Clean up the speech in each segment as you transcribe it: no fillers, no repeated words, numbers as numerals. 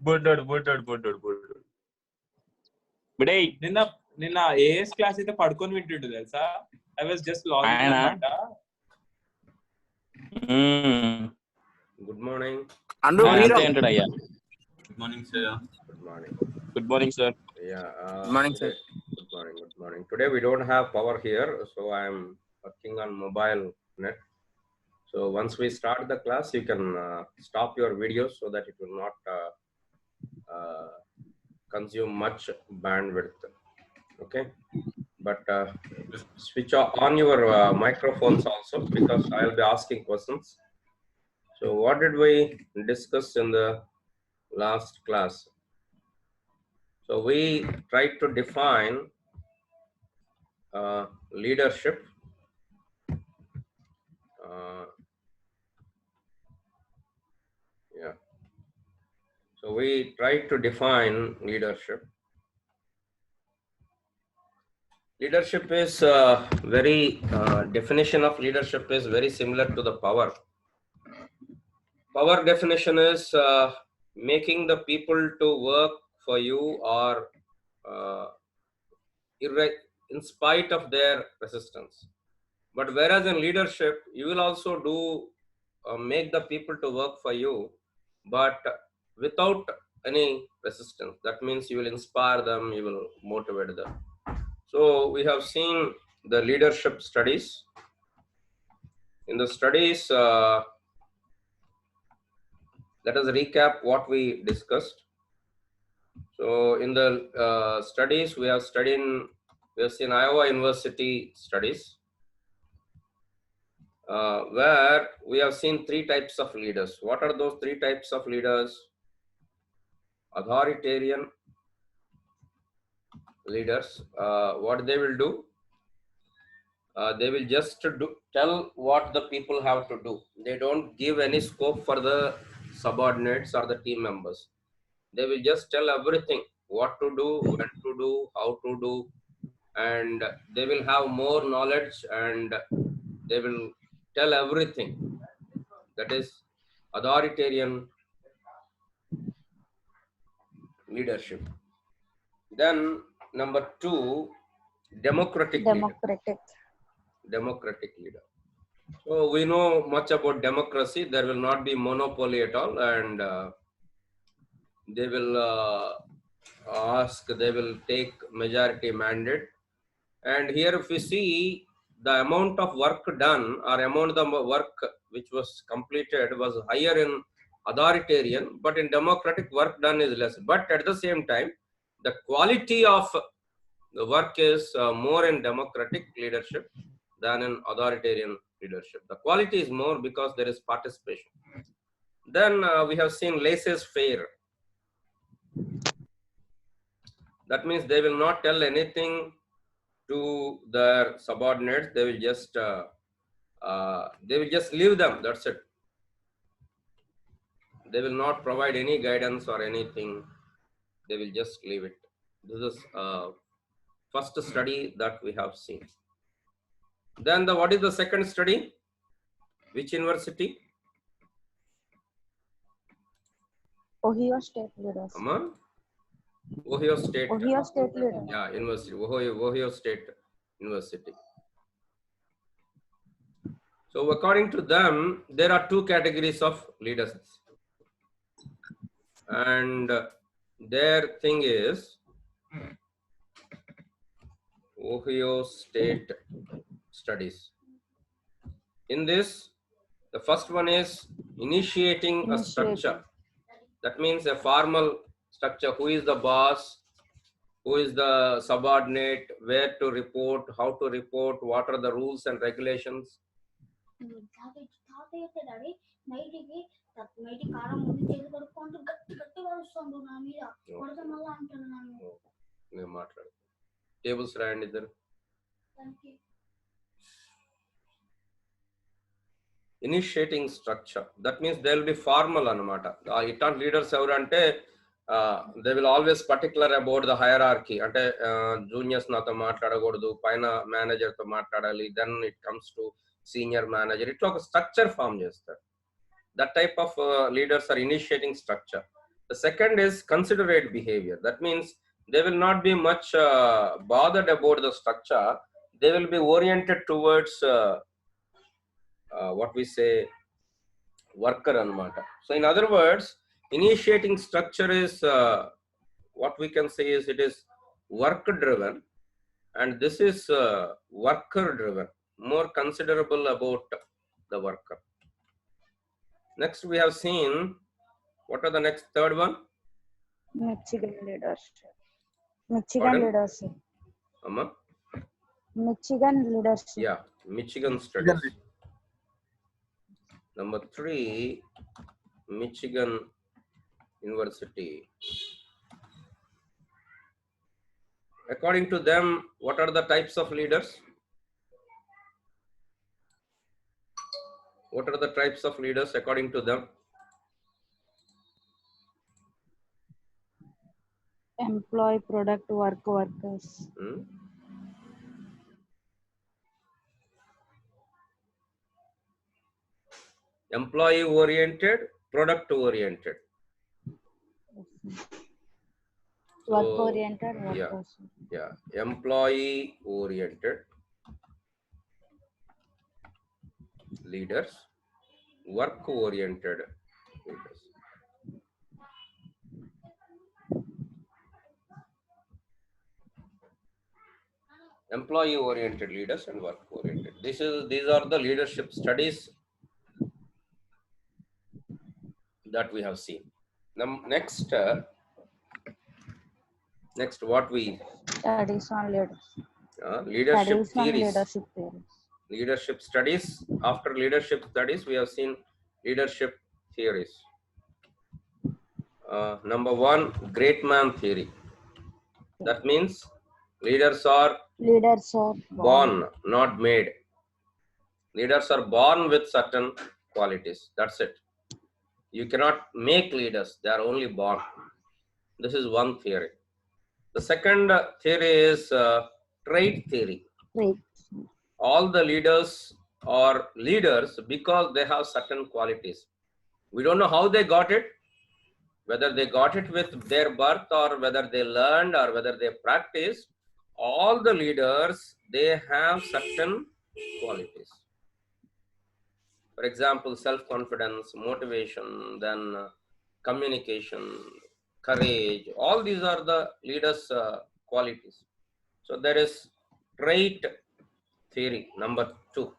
బొడ్డోడు. బడే నిన్న as class అయితే పడుకొని వింటుండు తెలుసా. ఐ వాస్ జస్ట్ లాగింగ్ అన్నమాట. గుడ్ మార్నింగ్ అండు అంతే అంటాడు అయ్యా. Good morning, sir. Good morning, sir. Yeah. Good morning, sir. Good morning. Today we don't have power here, so I am working on mobile net. So once we start the class, you can stop your videos so that it will not consume much bandwidth. Okay. But switch on your microphones also, because I will be asking questions. So what did we discuss in the last class? So we tried to define leadership. Yeah. So we tried to define leadership. Leadership is definition of leadership is very similar to the power. Power definition is making the people to work for you or in spite of their resistance. But whereas in leadership, you will also do make the people to work for you, but without any resistance. That means you will inspire them, you will motivate them. So we have seen the leadership studies. In the studies, let us recap what we discussed. So in the studies, we have seen Iowa University studies, where we have seen 3 types of leaders. What are those 3 types of leaders? Authoritarian leaders. What they will do? They will just tell what the people have to do. They don't give any scope for the subordinates or the team members. They will just tell everything, what to do, when to do, how to do, and they will have more knowledge and they will tell everything. That is authoritarian leadership. Then number 2, democratic leader. So we know much about democracy. There will not be monopoly at all, and they will they will take majority mandate. And here if we see the amount of work done or amount of work which was completed was higher in authoritarian, but in democratic work done is less. But at the same time, the quality of the work is more in democratic leadership than in authoritarian leadership. The quality is more because there is participation. Then we have seen laissez-faire. That means they will not tell anything to their subordinates. They will just leave them. That's it. They will not provide any guidance or anything. They will just leave it. This is first study that we have seen. Then what is the second study? Which university? Ohio State leaders. Come on. Ohio State leaders. Yeah, university. Ohio State University. So according to them, there are 2 categories of leaders, and their thing is Ohio State studies. In this, the first one is initiating a structure. That means a formal structure. Who is the boss? Who is the subordinate? Where to report? How to report? What are the rules and regulations? Tables రాయండి ఇద్దరు. Initiating structure. That means they will be formal anamata. Itant leaders evaru ante they will always particular about the hierarchy. Ante juniors nato maatladakoodu, paina manager tho maatladali, then it comes to senior manager. Itla oka structure form chestaru. That type of leaders are initiating structure. The second is considerate behavior. That means they will not be much bothered about the structure. They will be oriented towards what we say worker anamata. So in other words, initiating structure is what we can say is it is work driven, and this is worker driven, more considerable about the worker. Next we have seen, what are the next third one? Michigan leadership. Michigan Pardon? leadership. Amma? Michigan leadership. Yeah, Michigan studies. Number 3, Michigan University. According to them, what are the types of leaders? What are the types of leaders according to them? Employee, product, workers. Employee oriented, product oriented. Work So, oriented, workers. yeah, employee oriented leaders, work oriented leaders. Employee oriented leaders and work oriented. These are the leadership studies that we have seen. Now, next what we Studies on leadership. leadership Studies on theories. leadership theories. Leadership studies. After leadership studies, we have seen leadership theories. Number 1, great man theory. That means leaders are born, not made. Leaders are born with certain qualities. That's it. You cannot make leaders. They are only born. This is one theory. The second theory is trait theory. Right. All the leaders are leaders because they have certain qualities. We don't know how they got it, whether they got it with their birth or whether they learned or whether they practiced. All the leaders, they have certain qualities. For example, self-confidence, motivation, then communication, courage. All these are the leaders' qualities. So there is trait theory, number 2.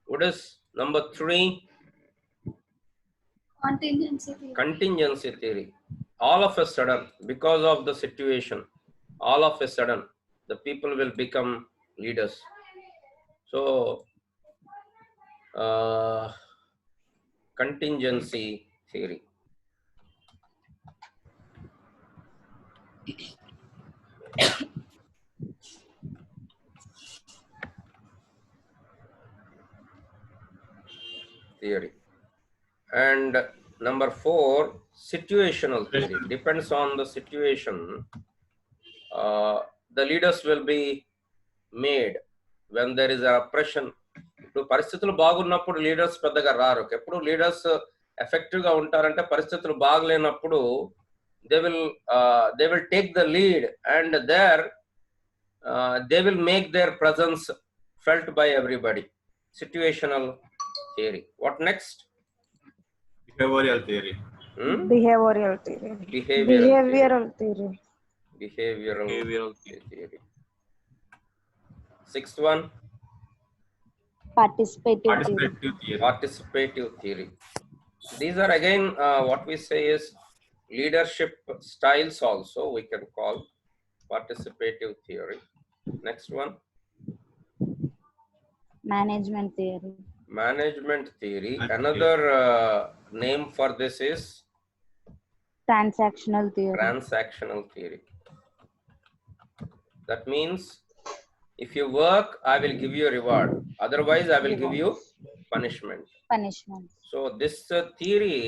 What is number 3? Contingency theory. Contingency theory. All of a sudden, because of the situation, all of a sudden, the people will become leaders. So, contingency theory. Theory. And number 4, situational theory. Depends on the situation. The leaders will be made when there is an oppression. ఇప్పుడు పరిస్థితులు బాగున్నప్పుడు leaders పెద్దగా రారు. ఎప్పుడు leaders effective గా ఉంటారంటే పరిస్థితులు బాగలేనప్పుడు they will take the lead, and there they will make their presence felt by everybody. Situational theory. What next? Behavioral theory. Behavioral theory. Behavioral theory. Behavioral theory. 6th one. Participative theory. These are again what we say is leadership styles also we can call participative theory. Next one. Management theory. Management theory. Another name for this is Transactional theory. Transactional theory. That means if you work, I will give you a reward. Otherwise, I will give you punishment. So this theory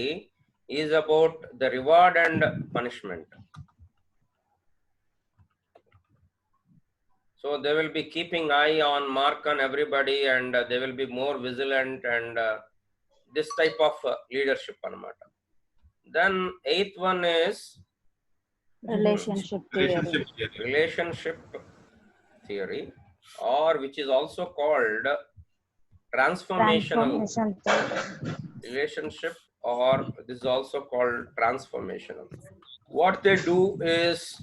is about the reward and punishment. So they will be keeping eye on, mark on everybody, and they will be more vigilant, and this type of leadership anamata. Then eighth one is Relationship theory. relationship theory, or which is also called transformational Transformation theory. relationship, or this is also called transformational. What they do is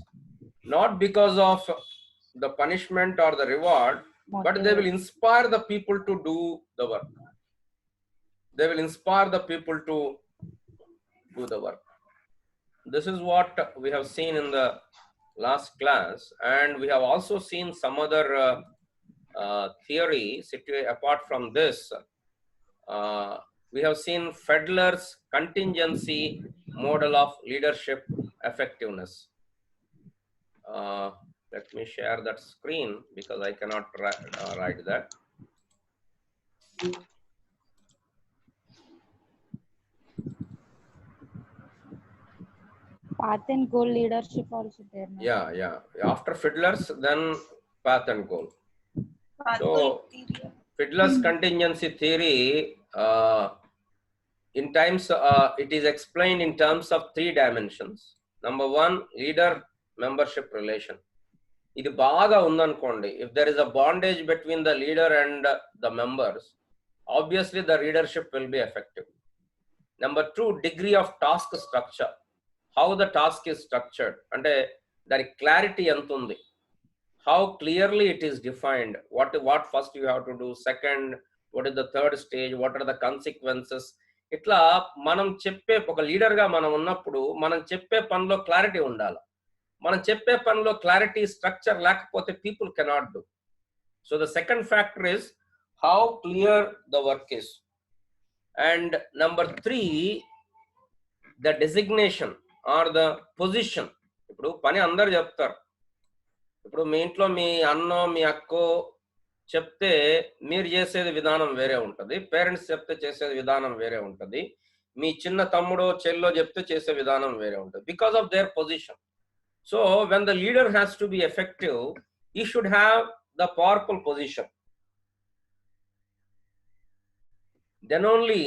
not because of the punishment or the reward, but they will inspire the people to do the work. They will inspire the people to do the work. This is what we have seen in the last class, and we have also seen some other theory apart from this. We have seen Fedler's contingency model of leadership effectiveness. Let me share that screen because I cannot write that. Path and goal leadership also there. No? Yeah. After Fidler's, then path and goal. So Fidler's contingency theory, in times, it is explained in terms of 3 dimensions. Number 1, leader-membership relation. Idi baga undanukondi. If there is a bondage between the leader and the members, obviously the leadership will be effective. Number 2, degree of task structure. How the task is structured. And the clarity antundi. How clearly it is defined. What first you have to do. Second, what is the third stage? What are the consequences? ఇట్లా మనం చెప్పే ఒక లీడర్గా మనం ఉన్నప్పుడు మనం చెప్పే పనిలో క్లారిటీ ఉండాలి. మనం చెప్పే పనిలో క్లారిటీ స్ట్రక్చర్ లేకపోతే people cannot do. So the second factor is how clear the work is. And number 3, the designation or the position. ఇప్పుడు పని అందరు చెప్తారు. ఇప్పుడు మీ ఇంట్లో మీ అన్నో మీ అక్కో చెప్తే మీరు చేసేది విధానం వేరే ఉంటుంది. పేరెంట్స్ చెప్తే చేసేది విధానం వేరే ఉంటుంది. మీ చిన్న తమ్ముడో చెల్లో చెప్తే చేసే విధానం వేరే ఉంటుంది. Because of their position. So when the leader has to be effective, he should have the powerful position. Then only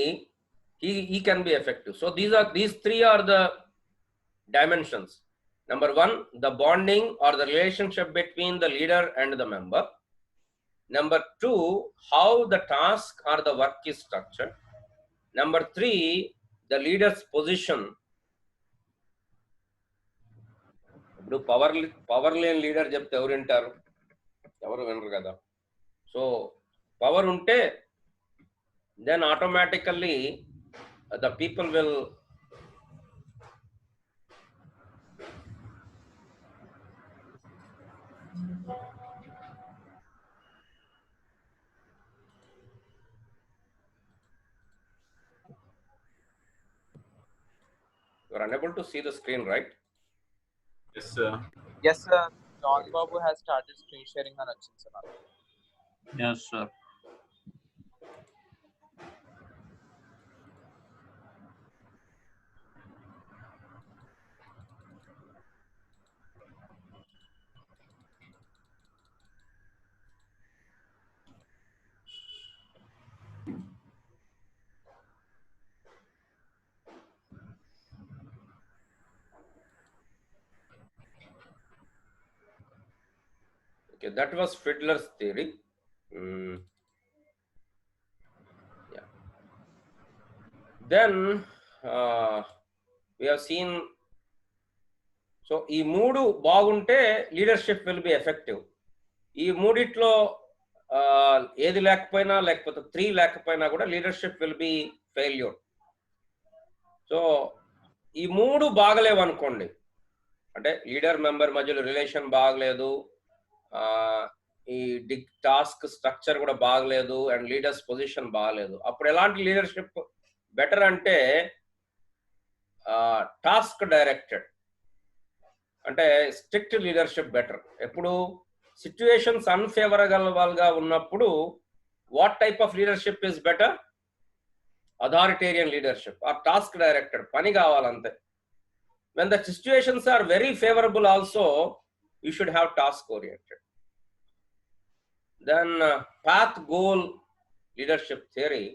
he can be effective. So these 3 are the dimensions. Number 1, the bonding or the relationship between the leader and the member. Number 2, how the task or the work is structured. Number 3, the leader's position. ఇప్పుడు power లేని leader చెప్తే ఎవరు వింటారు? ఎవరు వినరు కదా. So power ఉంటే then automatically the people will you are unable to see the screen, right? Yes, sir. Yes, sir. John Babu has started screen sharing on Achin sir. Yes, sir. Okay, that was Fidler's theory. Yeah. Then we have seen, so ఈ 3 బాగుంటే leadership will be effective. ఈ మూడిట్లో ఏది లేకపోయినా లేకపోతే 3 లేకపోయినా కూడా leadership will be failure. So ఈ 3 బాగలేవు అనుకోండి, అంటే లీడర్ మెంబర్ మధ్యలో రిలేషన్ బాగలేదు, ఈ టాస్క్ స్ట్రక్చర్ కూడా బాగలేదు, అండ్ లీడర్స్ పొజిషన్ బాగలేదు. అప్పుడు ఎలాంటి లీడర్షిప్ బెటర్ అంటే టాస్క్ డైరెక్టెడ్, అంటే స్ట్రిక్ట్ లీడర్షిప్ బెటర్. ఎప్పుడు సిచ్యువేషన్స్ అన్ఫేవరబుల్ గా ఉన్నప్పుడు what type of leadership is better? Authoritarian leadership or task directed, పని కావాలంతే. when the situations are very favorable also, you should have task oriented. Then path goal leadership theory.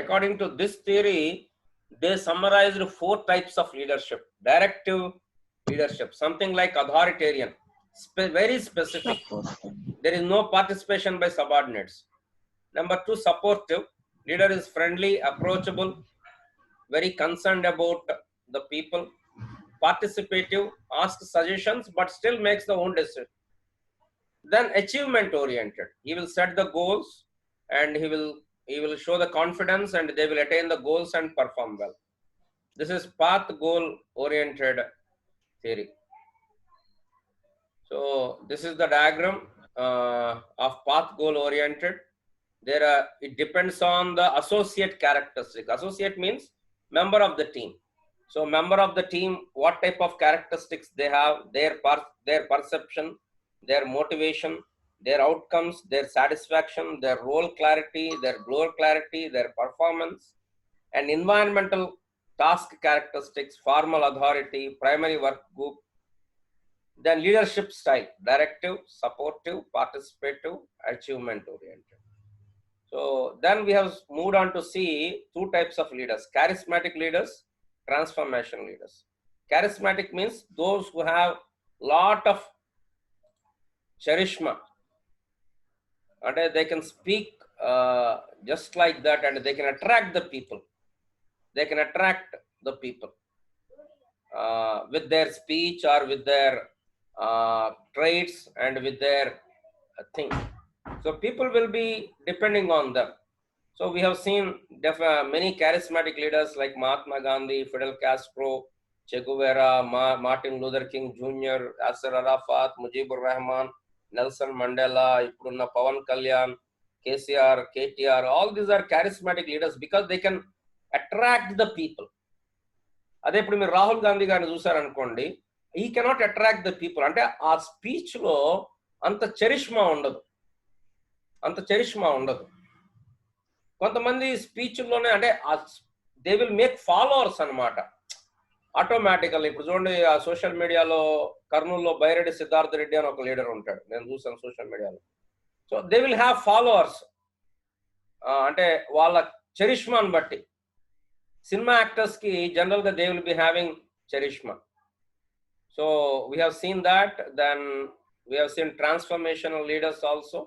According to this theory, they summarized 4 types of leadership. Directive leadership, something like authoritarian, very specific. Supportive. There is no participation by subordinates. Number 2, supportive. Leader is friendly, approachable, very concerned about the people. Participative, asks suggestions, but still makes the own decision. Then achievement oriented. He will set the goals and he will show the confidence and they will attain the goals and perform well. This is path goal oriented theory. So this is the diagram of path goal oriented. It depends on the associate characteristic. Associate means member of the team. So member of the team, what type of characteristics they have, their perception, their motivation, their outcomes, their satisfaction, their role clarity, their goal clarity, their performance, and environmental task characteristics, formal authority, primary work group. Then leadership style, directive, supportive, participative, achievement oriented. So then we have moved on to see 2 types of leaders, charismatic leaders, transformation leaders. Charismatic means those who have lot of charisma, and they can speak just like that, and they can attract the people. They can attract the people with their speech or with their traits and with their thing. So people will be depending on them. So we have seen many charismatic leaders like Mahatma Gandhi, Fidel Castro, Che Guevara, Martin Luther King Jr., Yasser Arafat, Mujibur Rahman, Nelson Mandela, Ipurunna Pawan Kalyan, KCR, KTR. All these are charismatic leaders because they can attract the people. అదే ఇప్పుడు మీరు రాహుల్ గాంధీ గారిని చూసారనుకోండి, he cannot attract the people. అంటే ఆ speech లో అంత charisma ఉండదు, కొంతమంది స్పీచ్లోనే అంటే దే విల్ మేక్ ఫాలోవర్స్ అనమాట ఆటోమేటికల్. ఇప్పుడు చూడండి, ఆ సోషల్ మీడియాలో కర్నూలులో బైరెడ్డి సిద్ధార్థ రెడ్డి అని ఒక లీడర్ ఉంటాడు, నేను చూసాను సోషల్ మీడియాలో. So they will have followers, అంటే వాళ్ళ చరిష్మాని బట్టి. సినిమా యాక్టర్స్ కి జనరల్ గా they will be having charisma. So we have seen that. Then we have seen transformational leaders also.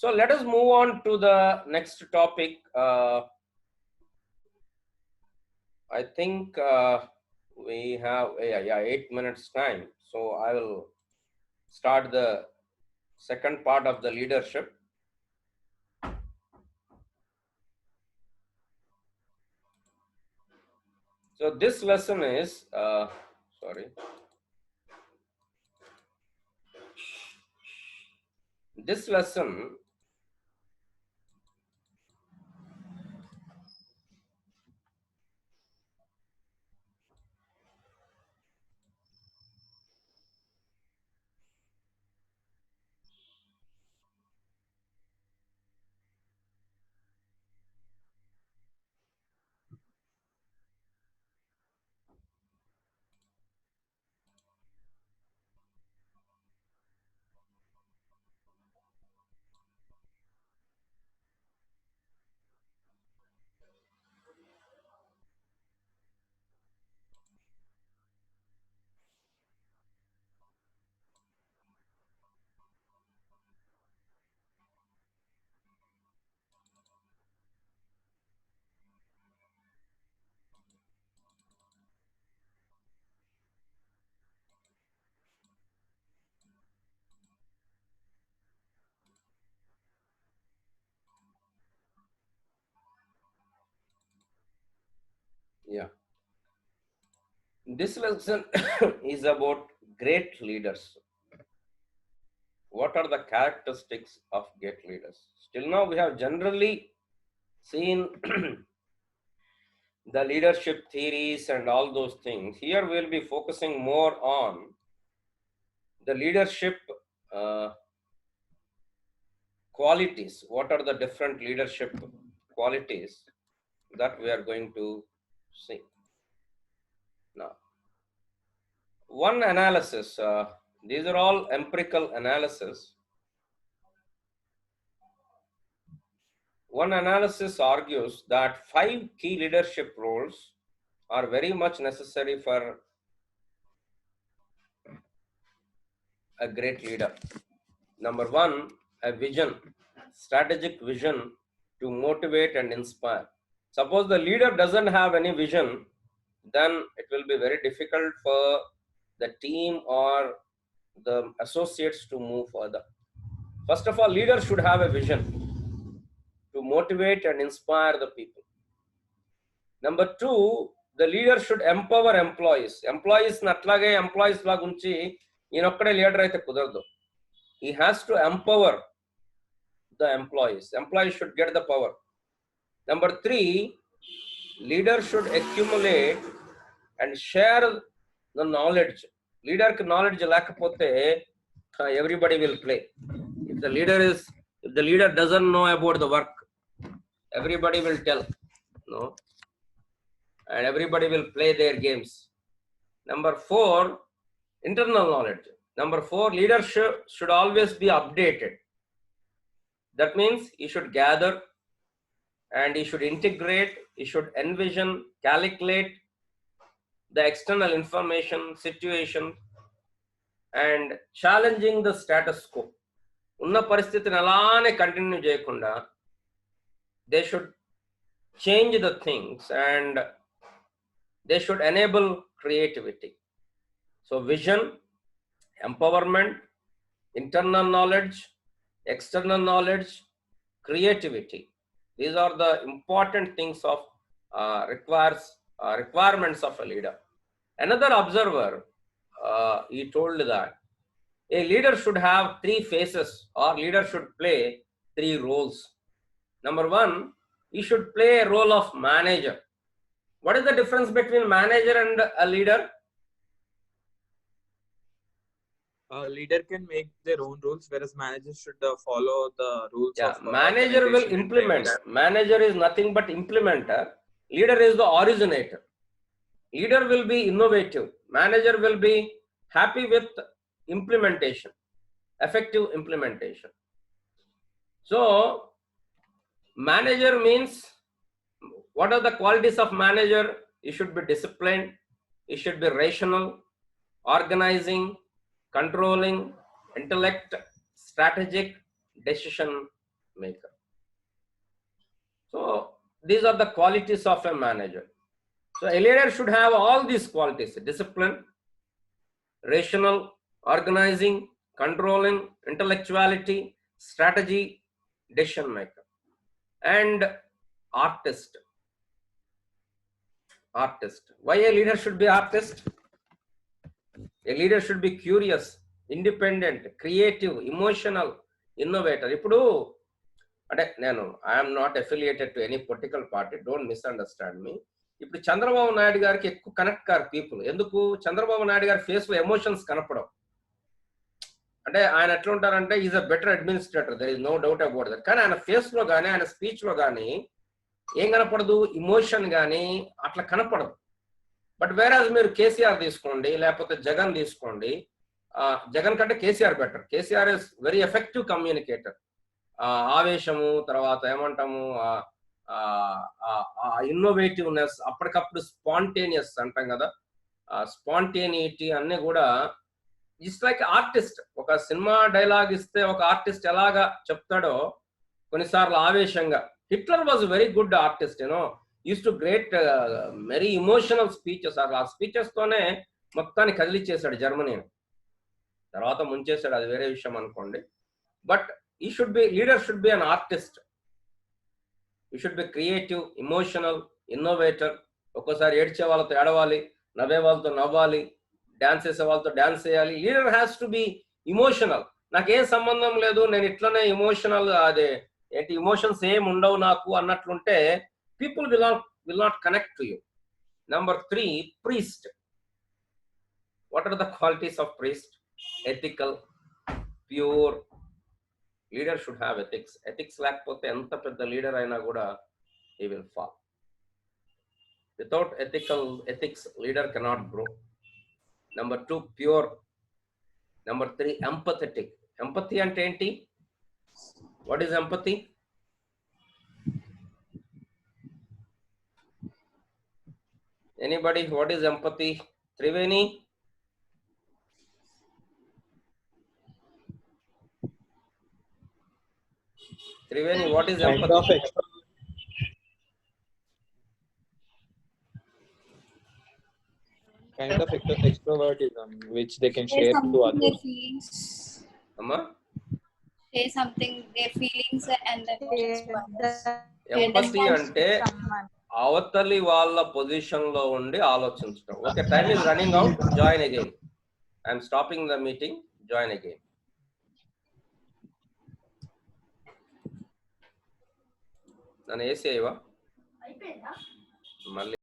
So let us move on to the next topic. I think we have 8 minutes time. So I will start the second part of the leadership. So this lesson is, this lesson this lesson is about great leaders. What are the characteristics of great leaders? Till now we have generally seen the leadership theories and all those things. Here we will be focusing more on the leadership qualities. What are the different leadership qualities that we are going to see now? One analysis, these are all empirical analysis. One analysis argues that 5 key leadership roles are very much necessary for a great leader. Number one, a vision, strategic vision to motivate and inspire. Suppose the leader doesn't have any vision, then it will be very difficult for the team or the associates to move further. First of all, leaders should have a vision to motivate and inspire the people. Number two, the leader should empower employees. Employees natlage employees lagunchi inokkade leader aithe kudaradu. He has to empower the employees. Employees should get the power. Number three, leader should accumulate and share the knowledge. Leader ki knowledge lekapothe everybody will play. If the leader doesn't know about the work, everybody will tell, no, and everybody will play their games. Number four, internal knowledge. Number four, leadership should always be updated. That means he should gather and he should integrate, he should envision, calculate the external information, situation, and challenging the status quo. Unna paristitini alane continue cheyakunda, they should change the things and they should enable creativity. So vision, empowerment, internal knowledge, external knowledge, creativity. These are the important things of requirements of a leader. Another observer, he told that a leader should have three faces, or leader should play three roles. Number one, he should play a role of manager. What is the difference between manager and a leader? A leader can make their own rules, whereas managers should follow the rules of manager will organization. implement. Manager is nothing but implementer. Leader is the originator. Leader will be innovative. Manager will be happy with implementation, effective implementation. So, manager means, what are the qualities of manager? He should be disciplined. He should be rational, organizing, controlling, intellect, strategic, decision maker. So these are the qualities of a manager. So a leader should have all these qualities: discipline, rational, organizing, controlling, intellectuality, strategy, decision maker, and artist. Artist. Why a leader should be artist? A leader should be curious, independent, creative, emotional, innovator. Ipudu, I am not affiliated to any political party. Don't misunderstand me. ఇప్పుడు చంద్రబాబు నాయుడు గారికి ఎక్కువ connect car people. ఎందుకు? చంద్రబాబు నాయుడు గారి face లో emotions కనపడవు. అంటే ఆయన ఎట్లా ఉంటారంటే is a better administrator, there is no doubt about that. కానీ ఆయన ఫేస్ లో కానీ ఆయన స్పీచ్ లో కానీ ఏం కనపడదు? ఇమోషన్ కానీ అట్లా కనపడదు. బట్ వేరాజ్ మీరు కేసీఆర్ తీసుకోండి, లేకపోతే జగన్ తీసుకోండి. జగన్ కంటే KCR better. KCR is very effective communicator. ఆవేశము, తర్వాత ఏమంటాము, ఇన్నోవేటివ్నెస్, అప్పటికప్పుడు స్పాంటేనియస్ అంటాం కదా, స్పాంటేనిటీ అన్నీ కూడా జస్ట్ లైక్ ఆర్టిస్ట్. ఒక సినిమా డైలాగ్ ఇస్తే ఒక ఆర్టిస్ట్ ఎలాగా చెప్తాడో కొన్నిసార్లు ఆవేశంగా. Hitler was very good artist, you know, use to great very emotional speeches. ఆ స్పీచెస్ తోనే మొత్తాన్ని కదిలిచ్చేశాడు జర్మనీని. తర్వాత ముంచేశాడు, అది వేరే విషయం అనుకోండి. బట్ ఈ should be, leader should be an artist. You should be creative, emotional, innovator. ఒక్కోసారి ఏడ్చే వాళ్ళతో ఏడవాలి, నవ్వే వాళ్ళతో నవ్వాలి, డాన్స్ చేసే వాళ్ళతో డాన్స్ చేయాలి. Leader has to be emotional. నాకేం సంబంధం లేదు, నేను ఇట్లనే ఇమోషనల్, అదే ఏంటి ఇమోషన్స్ ఏం ఉండవు నాకు అన్నట్లుంటే people will not connect to you. Number 3, priest. What are the qualities of priest? Ethical, pure. Leader should have ethics. Ethics lakapothe enta pedda leader aina kuda he will fall. Without ethics, leader cannot grow. Number 2, pure. Number 3, empathetic. Empathy ante enti? What is empathy? Anybody, what is empathy? Triveni? Triveni, what is Kind empathy? of extrovertism, which they can share to their others. feelings, Amma? say something, their feelings and their emotions to others. Empathy అంటే అవతలి వాళ్ళ position లో ఉండి ఆలోచించడం. Okay, time is running out. Join again. I'm stopping the meeting. Join again. నన్ను వేసేయవా మళ్ళీ?